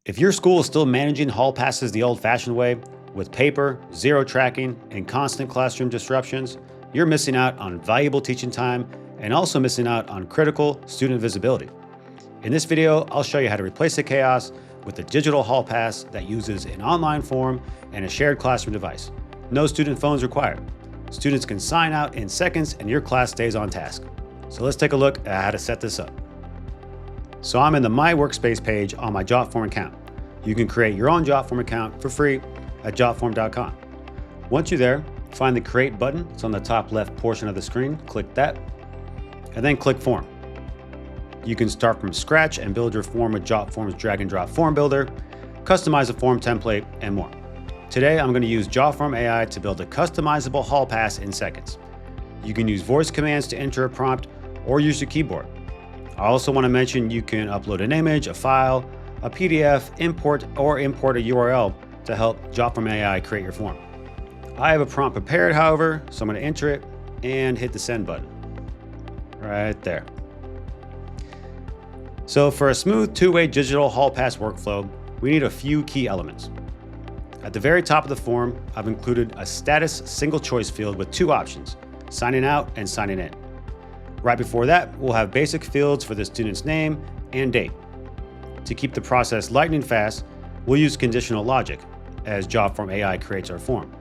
If your school is still managing hall passes the old-fashioned way, with paper, zero tracking, and constant classroom disruptions, you're missing out on valuable teaching time and also missing out on critical student visibility. In this video, I'll show you how to replace the chaos with a digital hall pass that uses an online form and a shared classroom device. No student phones required. Students can sign out in seconds and your class stays on task. So let's take a look at how to set this up. So I'm in the My Workspace page on my Jotform account. You can create your own Jotform account for free at jotform.com. Once you're there, find the Create button. It's on the top left portion of the screen. Click that, and then click Form. You can start from scratch and build your form with Jotform's drag and drop form builder, customize a form template, and more. Today, I'm going to use Jotform AI to build a customizable hall pass in seconds. You can use voice commands to enter a prompt or use your keyboard. I also want to mention you can upload an image, a file, a PDF, import a URL to help Jotform AI create your form. I have a prompt prepared, however, so I'm going to enter it and hit the send button. Right there. So for a smooth two-way digital hall pass workflow, we need a few key elements. At the very top of the form, I've included a status single choice field with two options, signing out and signing in. Right before that, we'll have basic fields for the student's name and date. To keep the process lightning fast, we'll use conditional logic as Jotform AI creates our form.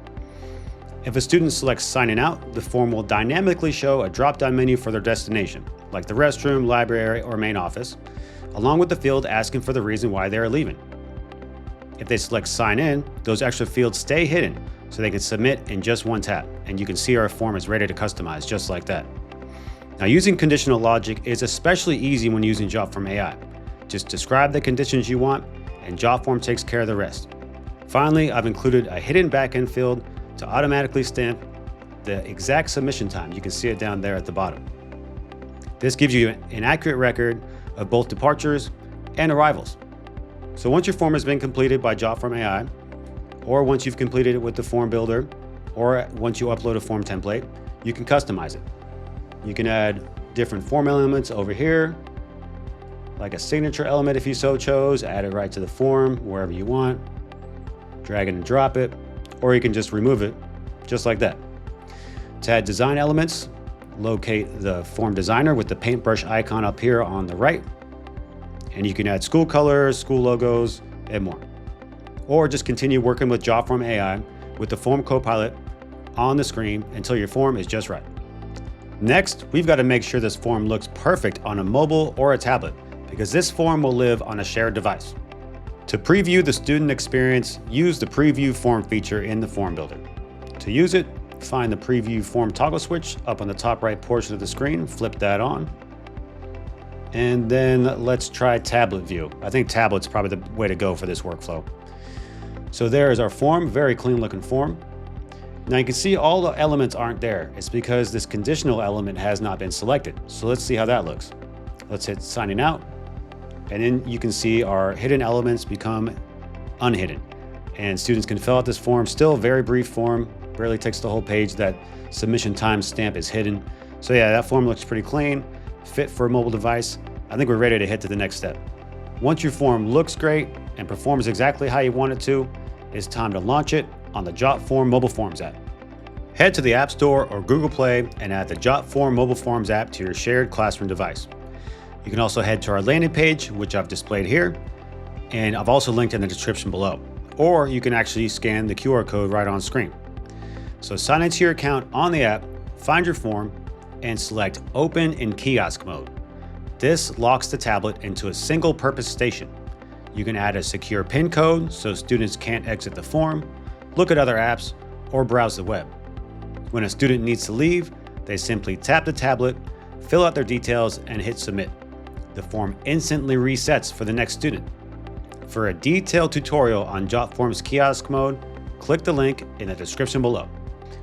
If a student selects signing out, the form will dynamically show a drop-down menu for their destination, like the restroom, library, or main office, along with the field asking for the reason why they are leaving. If they select sign in, those extra fields stay hidden so they can submit in just one tap, and you can see our form is ready to customize just like that. Now, using conditional logic is especially easy when using Jotform AI. Just describe the conditions you want, and Jotform takes care of the rest. Finally, I've included a hidden backend field to automatically stamp the exact submission time. You can see it down there at the bottom. This gives you an accurate record of both departures and arrivals. So once your form has been completed by Jotform AI, or once you've completed it with the form builder, or once you upload a form template, you can customize it. You can add different form elements over here, like a signature element if you so chose, add it right to the form wherever you want, drag it and drop it, or you can just remove it just like that. To add design elements, locate the form designer with the paintbrush icon up here on the right, and you can add school colors, school logos, and more. Or just continue working with Jotform AI with the form copilot on the screen until your form is just right. Next, we've got to make sure this form looks perfect on a mobile or a tablet, because this form will live on a shared device. To preview the student experience, use the Preview Form feature in the Form Builder. To use it, find the Preview Form toggle switch up on the top right portion of the screen, flip that on. And then let's try tablet view. I think tablet's probably the way to go for this workflow. So there is our form, very clean looking form. Now you can see all the elements aren't there. It's because this conditional element has not been selected. So let's see how that looks. Let's hit signing out. And then you can see our hidden elements become unhidden. And students can fill out this form, still a very brief form, barely takes the whole page. That submission time stamp is hidden. So yeah, that form looks pretty clean, fit for a mobile device. I think we're ready to head to the next step. Once your form looks great and performs exactly how you want it to, it's time to launch it on the Jotform Mobile Forms app. Head to the App Store or Google Play and add the Jotform Mobile Forms app to your shared classroom device. You can also head to our landing page, which I've displayed here, and I've also linked in the description below. Or you can actually scan the QR code right on screen. So sign into your account on the app, find your form, and select Open in Kiosk mode. This locks the tablet into a single purpose station. You can add a secure PIN code so students can't exit the form, look at other apps, or browse the web. When a student needs to leave, they simply tap the tablet, fill out their details, and hit submit. The form instantly resets for the next student. For a detailed tutorial on Jotform's kiosk mode, click the link in the description below.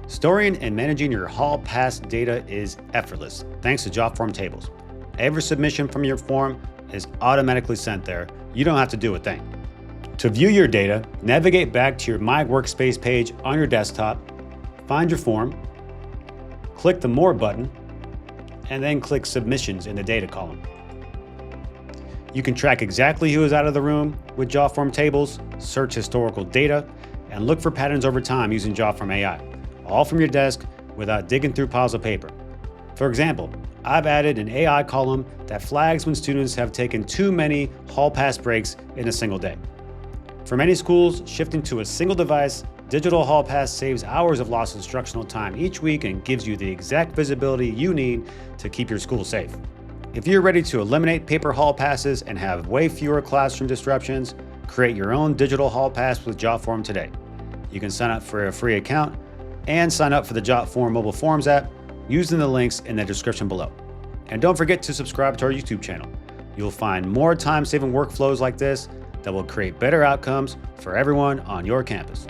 Storing and managing your hall pass data is effortless thanks to Jotform tables. Every submission from your form is automatically sent there. You don't have to do a thing. To view your data, navigate back to your My Workspace page on your desktop, find your form, click the More button, and then click Submissions in the data column. You can track exactly who is out of the room with Jotform tables, search historical data, and look for patterns over time using Jotform AI, all from your desk without digging through piles of paper. For example, I've added an AI column that flags when students have taken too many hall pass breaks in a single day. For many schools, shifting to a single device digital hall pass saves hours of lost instructional time each week and gives you the exact visibility you need to keep your school safe. If you're ready to eliminate paper hall passes and have way fewer classroom disruptions, create your own digital hall pass with Jotform today. You can sign up for a free account and sign up for the Jotform mobile forms app using the links in the description below. And don't forget to subscribe to our YouTube channel. You'll find more time-saving workflows like this that will create better outcomes for everyone on your campus.